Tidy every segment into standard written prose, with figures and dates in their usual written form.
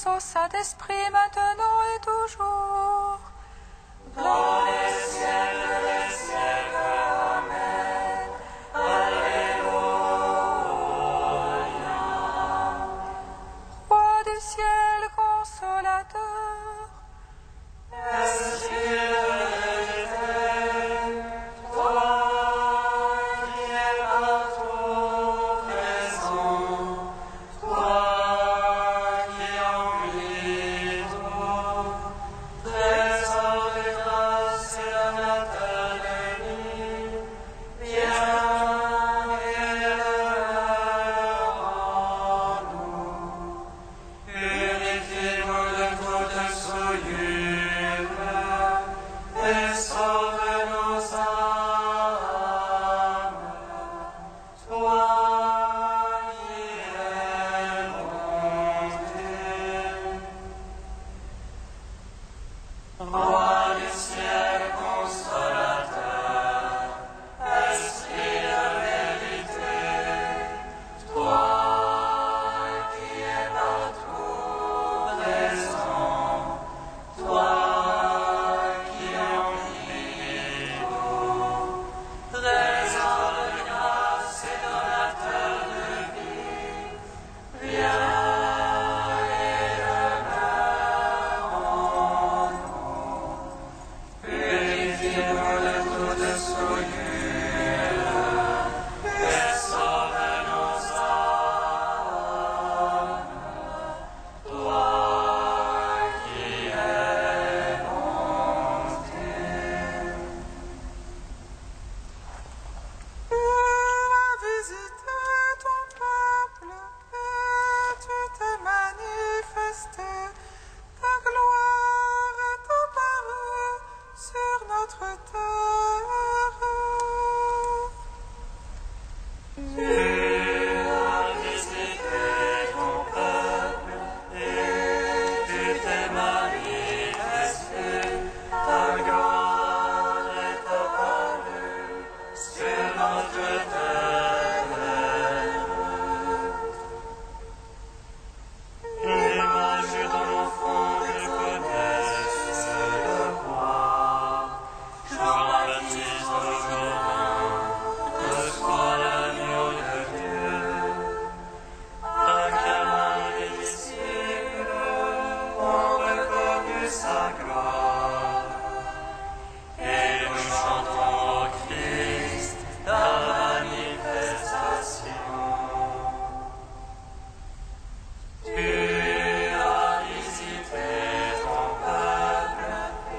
au Saint-Esprit, maintenant et toujours. Dans les siècles des siècles. Amen. Alléluia. Roi du ciel, consolateur, Esprit de vérité, toi qui es partout présent, toi qui emplis tout, trésor de grâce et de natalité, viens et demeure en nous. Purifie-nous de toute souillure et sauve nos âmes. Toi qui es bonté. Roi du ciel consolateur, Esprit de vérité, toi qui es partout présent, toi qui emplis tout, trésor de grâce et donateur de vie, viens et demeure en nous. Purifie-nous de toute souillure et sauve nos âmes. Toi qui es bonté. Tu as visité ton peuple et tu t'es manifesté. Ta gloire est apparue sur notre terre. Tu as visité ton peuple et tu t'es manifesté. Ta gloire est apparue sur notre terre. L'image dans l'enfant que connaisse le roi. Jean-Baptiste au Jourdain, reçoit l'agneau de Dieu. Acclamant les disciples, ont reconnu sa gloire. Et nous chantons au Christ ta manifestation. Tu as visité ton peuple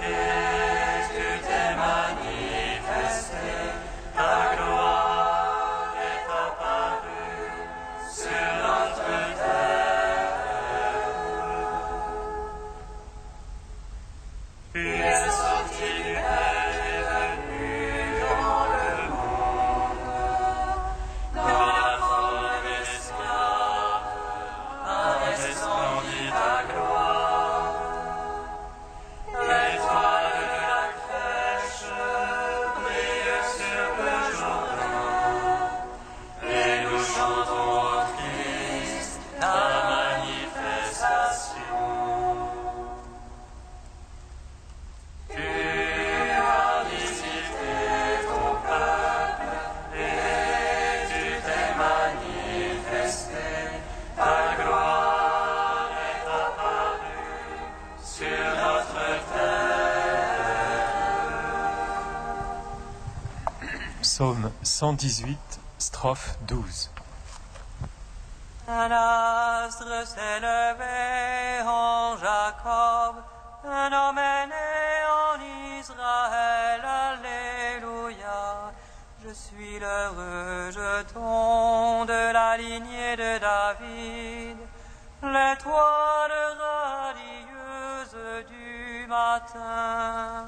et tu t'es manifesté. Ta gloire est apparue sur notre terre. Tu es sorti du Père et venu dans le monde. Dans la forme d'esclave, a resplendi ta gloire. L'étoile de la crèche brille sur le Jourdain. Et nous chantons au Christ ta manifestation. Tu as visité ton peuple et tu t'es manifesté. Ta gloire est apparue sur notre terre. Psaume 118, strophe 12. Un astre s'est levé en Jacob, un homme est né en Israël, alléluia. Je suis l'heureux jeton de la lignée de David, l'étoile radieuse du matin.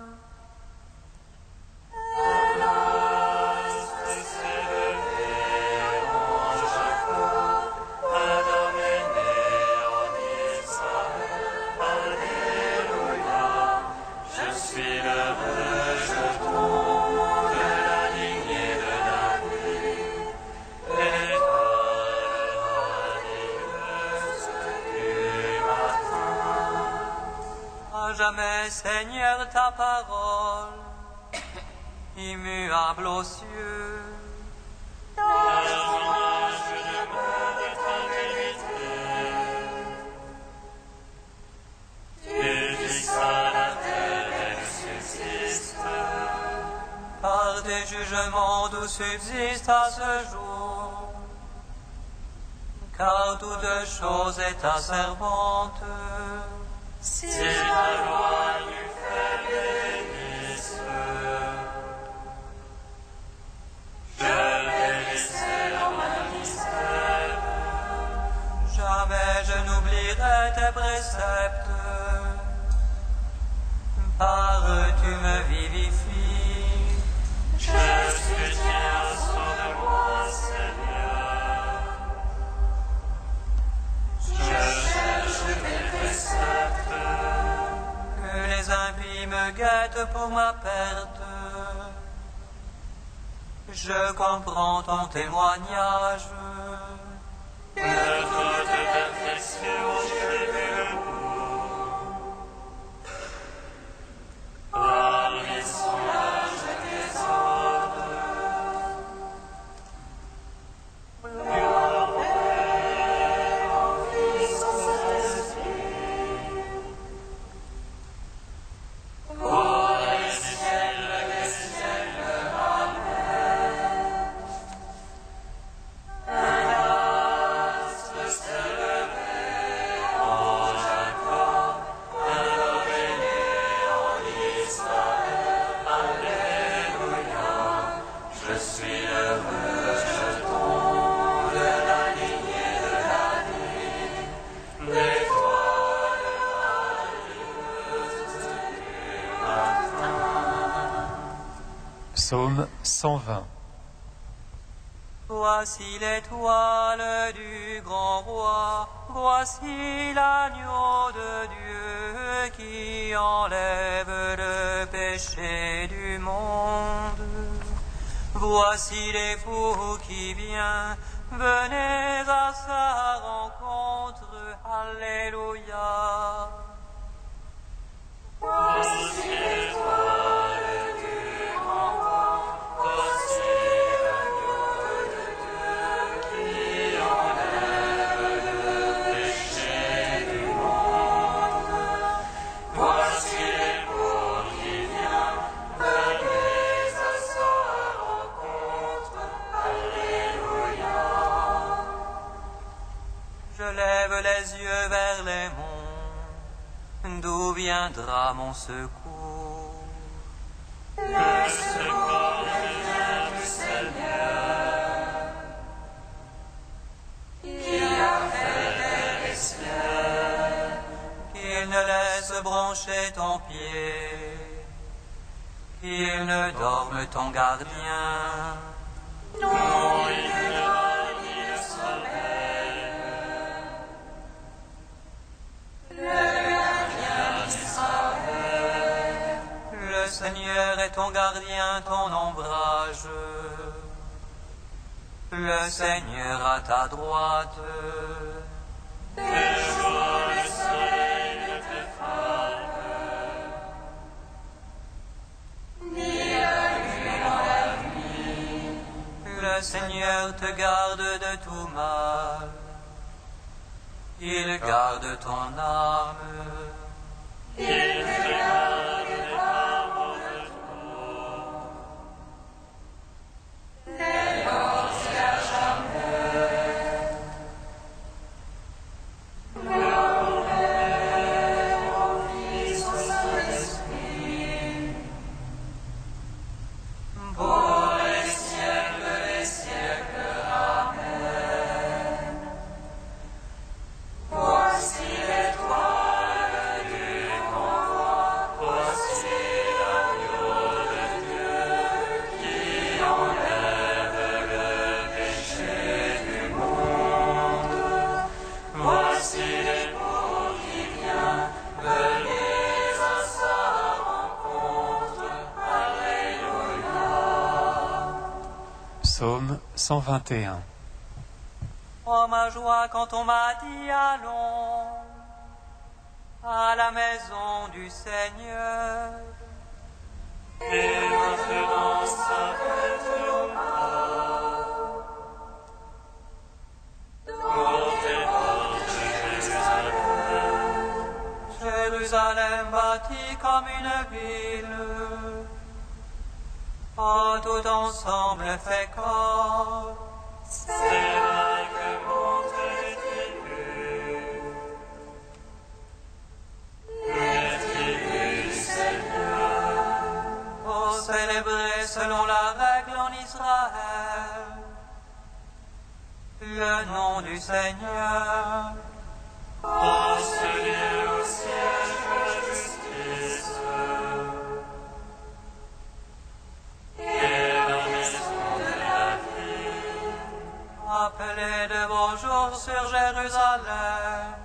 Un astre s'est levé en Jacob, un homme est né en Israël, alléluia. Je suis l'heureux jeton de la lignée de David, l'étoile radieuse du matin. jamais, Seigneur, ta parole, immuable aux cieux. Par des jugements d'où subsiste à ce jour, car toute chose est ta servante. Si la loi du fait bénisse, je vais laisser leur ministère. Jamais je n'oublierai tes préceptes, par eux tu me vivifies. Je soutiens, sauve-moi, Seigneur. Je cherche tes préceptes. Que les impies me guettent pour ma perte. Je comprends ton témoignage. De toute perfection, j'ai vu le bout. Parmi sondages tes ordres. Psaume 120. Voici l'étoile du grand roi, voici l'agneau de Dieu qui enlève le péché du monde. Voici l'époux qui vient, venez à sa rencontre, Alléluia. Voici l'étoile du grand roi, voici l'agneau de Dieu qui enlève le péché du monde. Voici l'époux qui vient, venez à sa rencontre, Alléluia. Je lève les yeux vers les monts, d'où viendra mon secours? Le secours vient du Seigneur, qui a fait terre et ciel. Qu'il ne laisse broncher ton pied, qu'il ne dorme ton gardien. Non, il ne donne ni le sommeil. Le gardien d'Israël. Le Seigneur est ton gardien, ton ombrage. Le Seigneur à ta droite. Le jour, le soleil ne te frappe, ni la nuit dans la nuit. Le Seigneur te garde de tout mal. Il garde ton âme. Il te garde des larmes de trop. Des morts à jamais. Gloire au Père, au Fils, au Saint-Esprit, pour les siècles, Amen. Voici l'étoile du grand roi, voici l'agneau de Dieu qui enlève le péché du monde. Voici l'époux qui vient, venez à sa rencontre, Alléluia. Psaume 121. Oh ma joie quand on m'a dit allons à la maison du Seigneur. Et maintenant s'arrêtera. Jérusalem bâtie comme une ville, tout ensemble fait corps. C'est là que monte les tribus du Seigneur. Pour célébrer selon la règle en Israël le nom du Seigneur. En ce lieu au siège de la justice, et la maison de la vie. Appelez de beaux jours sur Jérusalem,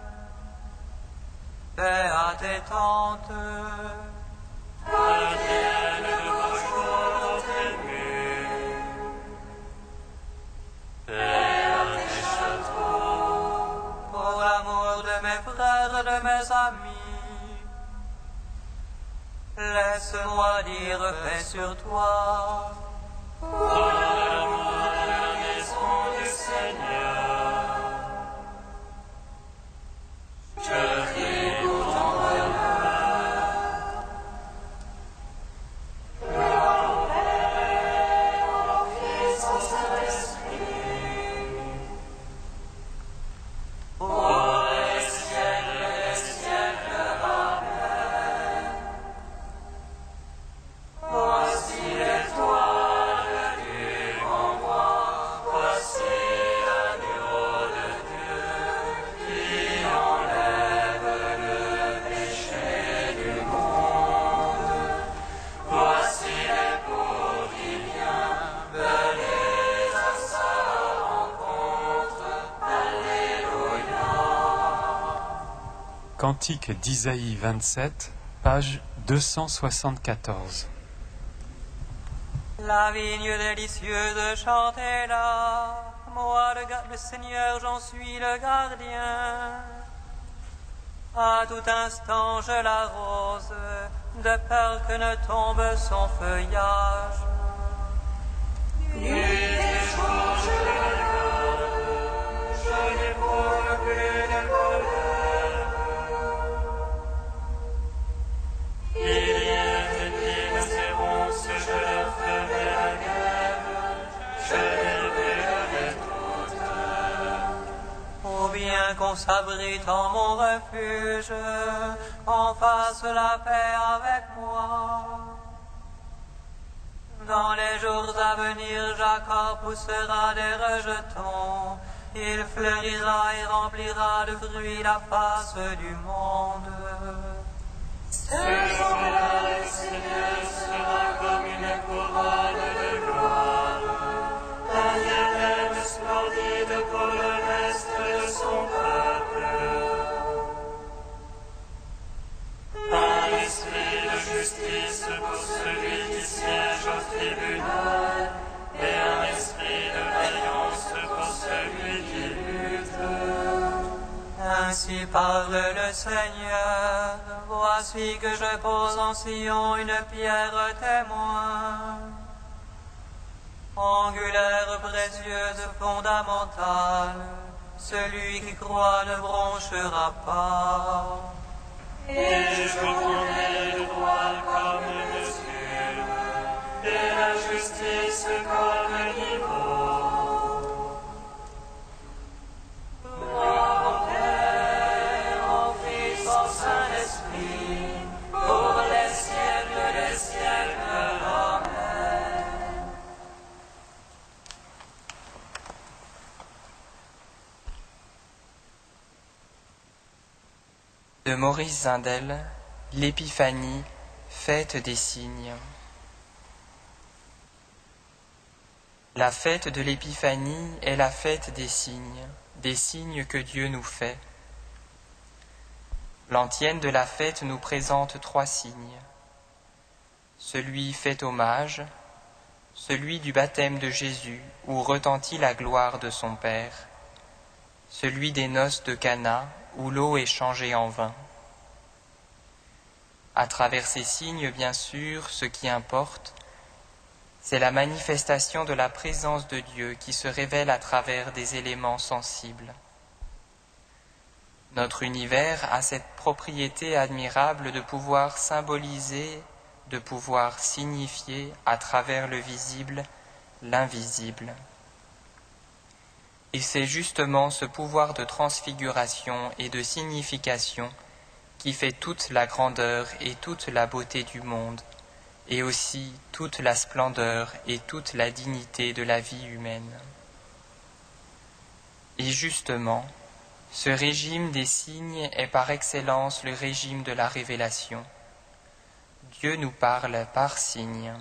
paix à tes tentes. Advienne de vos jours dans tes murs, paix à tes châteaux. Pour l'amour de mes frères et de mes amis, laisse-moi dire paix sur toi. Pour l'amour de la maison du Seigneur, je prie pour ton bonheur. Au Fils, au Saint-Esprit, pour les siècles, Amen. Voici l'étoile du grand roi, voici l'agneau de Dieu qui enlève le péché du monde. Voici l'époux qui vient, venez à sa rencontre. Alléluia. Cantique d'Isaïe 27, page 274. La vigne délicieuse, chantez-la. Moi, le Seigneur, j'en suis le gardien. À tout instant, je l'arrose, de peur que ne tombe son feuillage. Nuit et jour, je le regarde, je n'éprouve plus de colère. Il y ait épines et ronces, je leur ferai la guerre, je les brûlerai toutes. Ou bien qu'on s'abrite en mon refuge, qu'on fasse la paix avec moi. Dans les jours à venir, Jacob poussera des rejetons. Il fleurira et remplira de fruits la face du monde. Ce jour-là, le Seigneur sera comme une couronne de gloire, un diadème splendide pour le reste de son peuple. Un esprit de justice pour celui qui siège au tribunal, et un esprit de vaillance pour celui qui lutte. Ainsi parle le Seigneur. Voici que je pose en Sion une pierre témoin, angulaire, précieuse, fondamentale. Celui qui croit ne bronchera pas. Et je prendrai le droit comme mesure, et la justice comme niveau. Gloire au Père, au Fils, au Saint-Esprit, pour les siècles des siècles. Amen. De Maurice Zindel, l'Épiphanie, fête des signes. La fête de l'Épiphanie est la fête des signes que Dieu nous fait. L'antienne de la fête nous présente 3 signes. Celui fait hommage, celui du baptême de Jésus, où retentit la gloire de son Père, celui des noces de Cana, où l'eau est changée en vin. À travers ces signes, bien sûr, ce qui importe, c'est la manifestation de la présence de Dieu qui se révèle à travers des éléments sensibles. Notre univers a cette propriété admirable de pouvoir symboliser, de pouvoir signifier à travers le visible l'invisible. Et c'est justement ce pouvoir de transfiguration et de signification qui fait toute la grandeur et toute la beauté du monde, et aussi toute la splendeur et toute la dignité de la vie humaine. Et justement, ce régime des signes est par excellence le régime de la révélation. Dieu nous parle par signes.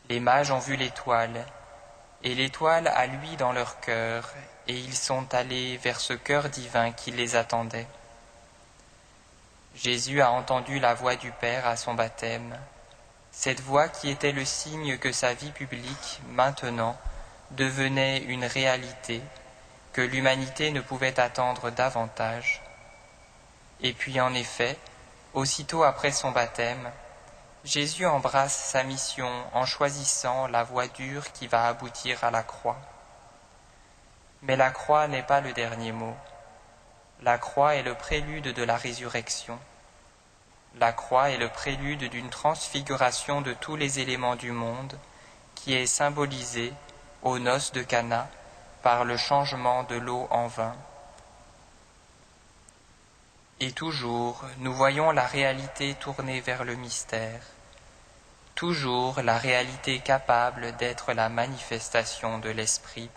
Les mages ont vu l'étoile, et l'étoile a lui dans leur cœur, et ils sont allés vers ce cœur divin qui les attendait. Jésus a entendu la voix du Père à son baptême, cette voix qui était le signe que sa vie publique, maintenant, devenait une réalité, que l'humanité ne pouvait attendre davantage. Et puis en effet, aussitôt après son baptême, Jésus embrasse sa mission en choisissant la voie dure qui va aboutir à la croix. Mais la croix n'est pas le dernier mot. La croix est le prélude de la résurrection. La croix est le prélude d'une transfiguration de tous les éléments du monde qui est symbolisée aux noces de Cana par le changement de l'eau en vin. Et toujours, nous voyons la réalité tournée vers le mystère, toujours la réalité capable d'être la manifestation de l'Esprit.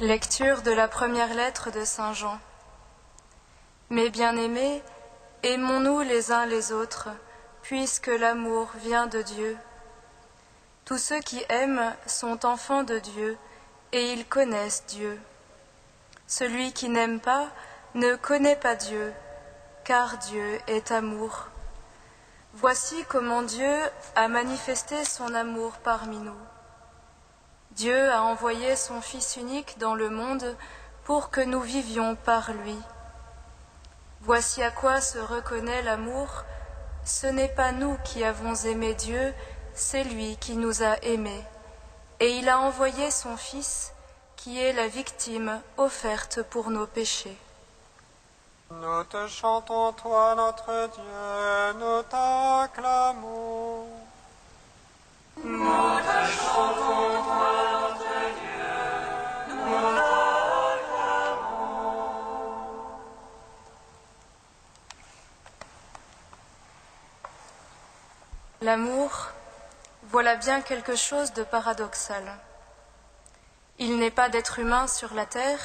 Lecture de la première lettre de Saint Jean. Mes bien-aimés, aimons-nous les uns les autres, puisque l'amour vient de Dieu. Tous ceux qui aiment sont enfants de Dieu et ils connaissent Dieu. Celui qui n'aime pas ne connaît pas Dieu, car Dieu est amour. Voici comment Dieu a manifesté son amour parmi nous. Dieu a envoyé son Fils unique dans le monde pour que nous vivions par lui. Voici à quoi se reconnaît l'amour. Ce n'est pas nous qui avons aimé Dieu, c'est lui qui nous a aimés. Et il a envoyé son Fils, qui est la victime offerte pour nos péchés. Nous te chantons, toi, notre Dieu, nous t'acclamons. Nous te chantons, toi, notre Dieu, nous t'acclamons. L'amour, voilà bien quelque chose de paradoxal. Il n'est pas d'être humain sur la terre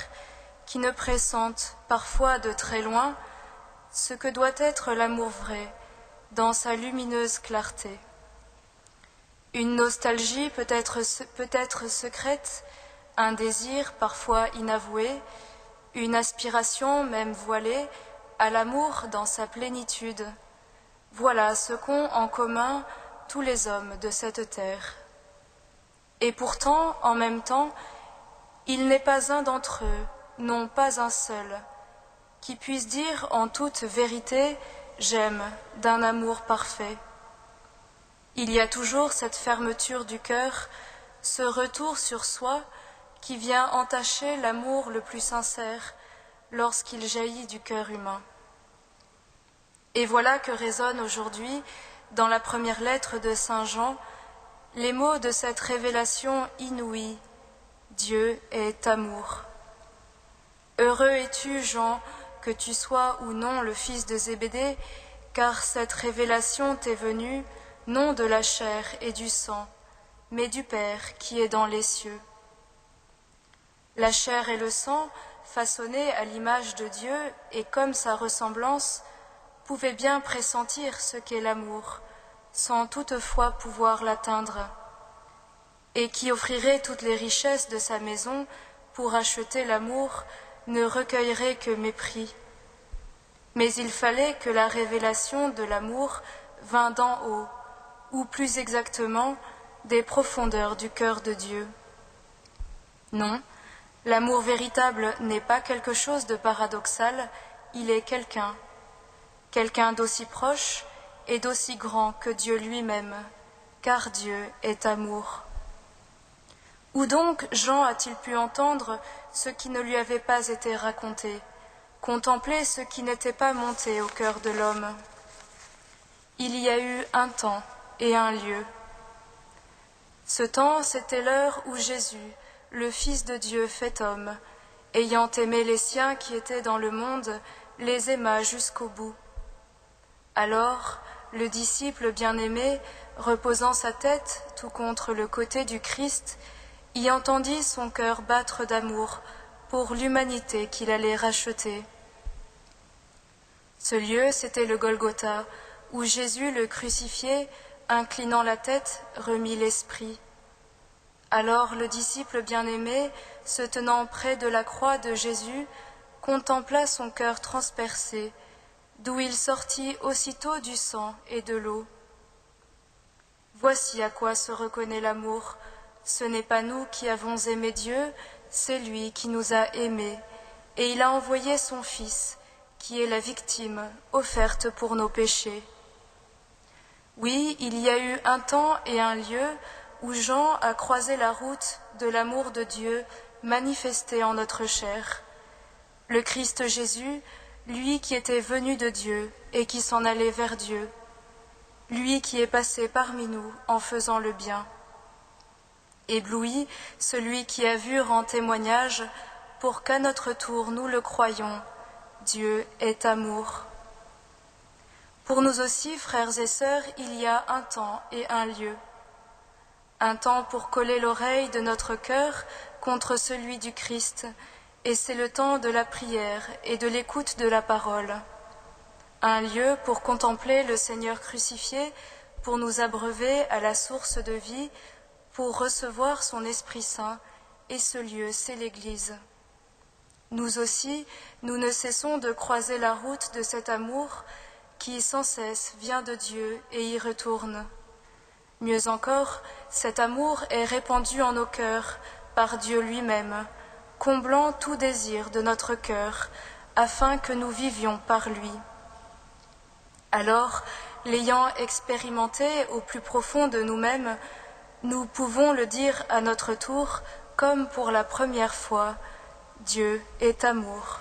qui ne pressente, parfois de très loin, ce que doit être l'amour vrai, dans sa lumineuse clarté. Une nostalgie peut-être secrète, un désir parfois inavoué, une aspiration même voilée à l'amour dans sa plénitude. Voilà ce qu'ont en commun tous les hommes de cette terre. Et pourtant, en même temps, il n'est pas un d'entre eux, non pas un seul, qui puisse dire en toute vérité « j'aime » d'un amour parfait. Il y a toujours cette fermeture du cœur, ce retour sur soi qui vient entacher l'amour le plus sincère lorsqu'il jaillit du cœur humain. Et voilà que résonnent aujourd'hui, dans la première lettre de Saint Jean, les mots de cette révélation inouïe « Dieu est amour ». Heureux es-tu, Jean, que tu sois ou non le fils de Zébédée, car cette révélation t'est venue non de la chair et du sang, mais du Père qui est dans les cieux. La chair et le sang, façonnés à l'image de Dieu et comme sa ressemblance, pouvaient bien pressentir ce qu'est l'amour, sans toutefois pouvoir l'atteindre, et qui offrirait toutes les richesses de sa maison pour acheter l'amour, ne recueillerait que mépris. Mais il fallait que la révélation de l'amour vînt d'en haut, ou plus exactement, des profondeurs du cœur de Dieu. Non, l'amour véritable n'est pas quelque chose de paradoxal, il est quelqu'un d'aussi proche et d'aussi grand que Dieu lui-même, car Dieu est amour. Où donc Jean a-t-il pu entendre ce qui ne lui avait pas été raconté, contempler ce qui n'était pas monté au cœur de l'homme? Il y a eu un temps et un lieu. Ce temps, c'était l'heure où Jésus, le Fils de Dieu fait homme, ayant aimé les siens qui étaient dans le monde, les aima jusqu'au bout. Alors, le disciple bien-aimé, reposant sa tête tout contre le côté du Christ, y entendit son cœur battre d'amour pour l'humanité qu'il allait racheter. Ce lieu, c'était le Golgotha, où Jésus le crucifié, inclinant la tête, remit l'esprit. Alors le disciple bien-aimé, se tenant près de la croix de Jésus, contempla son cœur transpercé, d'où il sortit aussitôt du sang et de l'eau. Voici à quoi se reconnaît l'amour. Ce n'est pas nous qui avons aimé Dieu, c'est lui qui nous a aimés, et il a envoyé son Fils, qui est la victime offerte pour nos péchés. Oui, il y a eu un temps et un lieu où Jean a croisé la route de l'amour de Dieu manifesté en notre chair. Le Christ Jésus, lui qui était venu de Dieu et qui s'en allait vers Dieu, lui qui est passé parmi nous en faisant le bien. Ébloui, celui qui a vu rend témoignage pour qu'à notre tour nous le croyions. Dieu est amour. Pour nous aussi, frères et sœurs, il y a un temps et un lieu. Un temps pour coller l'oreille de notre cœur contre celui du Christ, et c'est le temps de la prière et de l'écoute de la parole. Un lieu pour contempler le Seigneur crucifié, pour nous abreuver à la source de vie, pour recevoir son Esprit Saint et ce lieu, c'est l'Église. Nous aussi, nous ne cessons de croiser la route de cet amour qui sans cesse vient de Dieu et y retourne. Mieux encore, cet amour est répandu en nos cœurs par Dieu lui-même, comblant tout désir de notre cœur, afin que nous vivions par lui. Alors, l'ayant expérimenté au plus profond de nous-mêmes, nous pouvons le dire à notre tour, comme pour la première fois, Dieu est amour.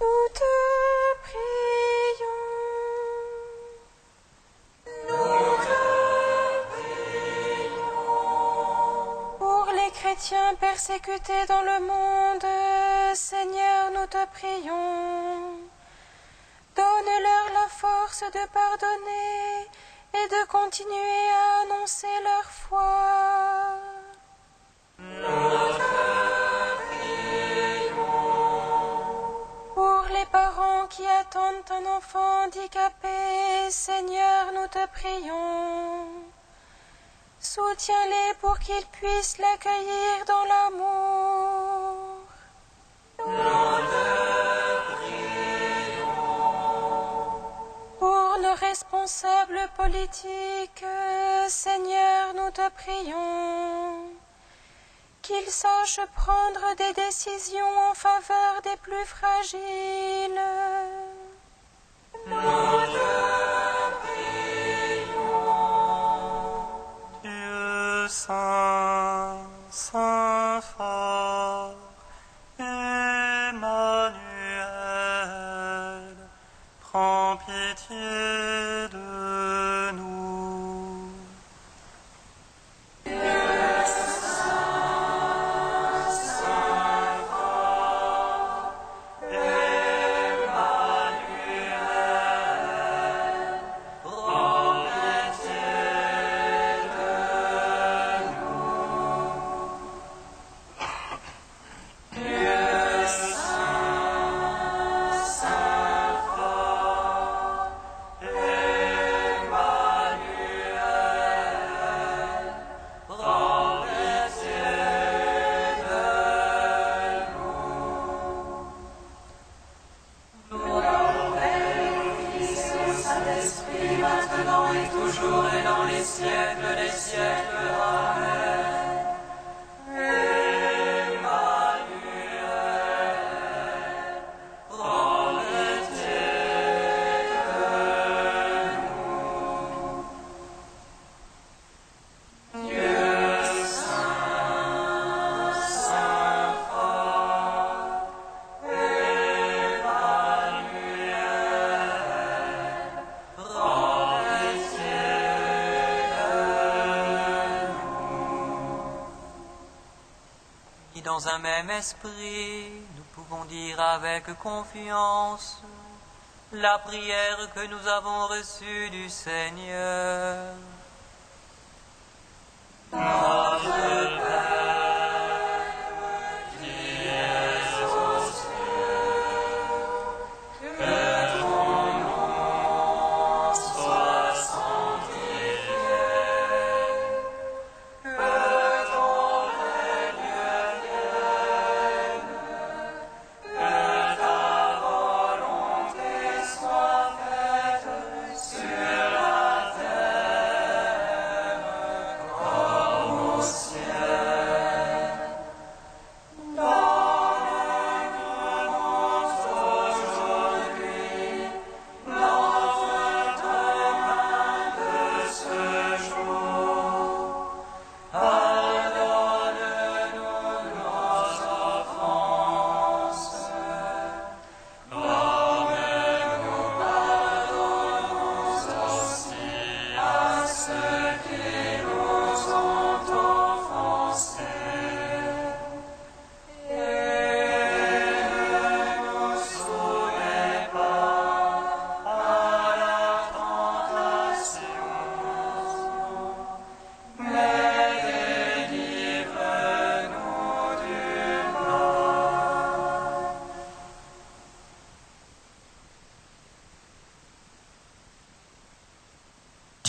Nous te prions. Pour les chrétiens persécutés dans le monde, Seigneur, nous te prions. Donne-leur la force de pardonner et de continuer à annoncer leur foi. Pour les parents qui attendent un enfant handicapé, Seigneur, nous te prions. Soutiens-les pour qu'ils puissent l'accueillir dans l'amour. Pour nos responsables politiques, Seigneur, nous te prions. Qu'ils sachent prendre des décisions en faveur des plus fragiles. Dieu saint, saint fort, Emmanuel, prends pitié de nous. Dans un même esprit, nous pouvons dire avec confiance la prière que nous avons reçue du Seigneur.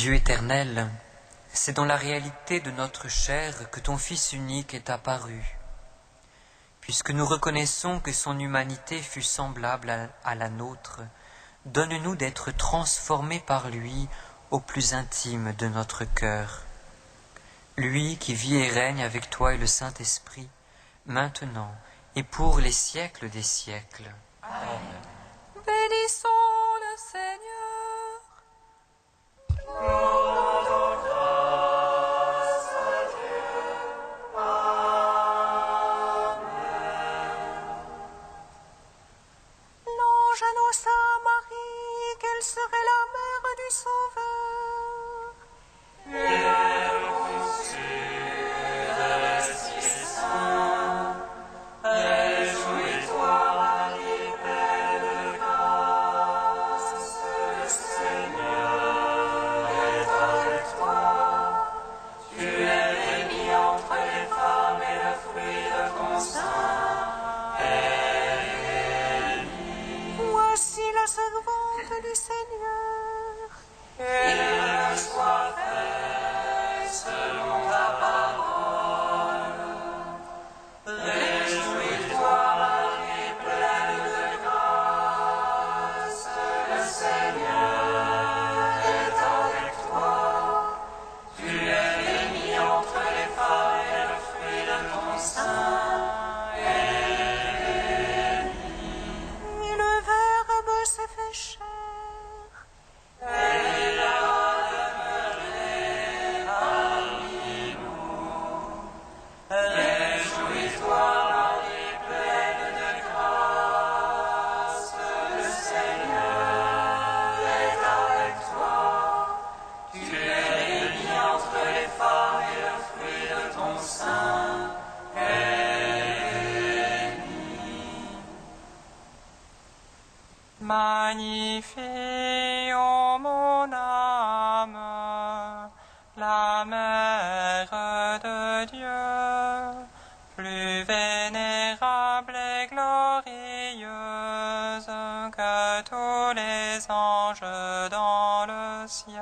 Dieu éternel, c'est dans la réalité de notre chair que ton Fils unique est apparu. Puisque nous reconnaissons que son humanité fut semblable à la nôtre, donne-nous d'être transformés par lui au plus intime de notre cœur. Lui qui vit et règne avec toi et le Saint-Esprit, maintenant et pour les siècles des siècles. Amen. Bénissons le Seigneur. L'ange annonça à Marie qu'elle serait la mère du Sauveur. Réjouis-toi, Marie, pleine de grâce, le Seigneur est avec toi. Tu es bénie entre les femmes et le fruit de ton sein est béni. Voici la servante du Seigneur. Qu'il me soit fait selon ta parole. Réjouis-toi, Marie, pleine de grâce, le Seigneur est avec toi. Tu es bénie entre les femmes et le fruit de ton sein est béni. Et le Verbe s'est fait chair. Et il a demeuré parmi nous. Réjouis-toi, Marie, pleine de grâce, le Seigneur est avec toi. Tu es bénie entre les femmes et le fruit de ton sein est béni. Magnifie, ô mon âme, la mère de Dieu, plus vénérable et glorieuse que tous les anges dans le ciel.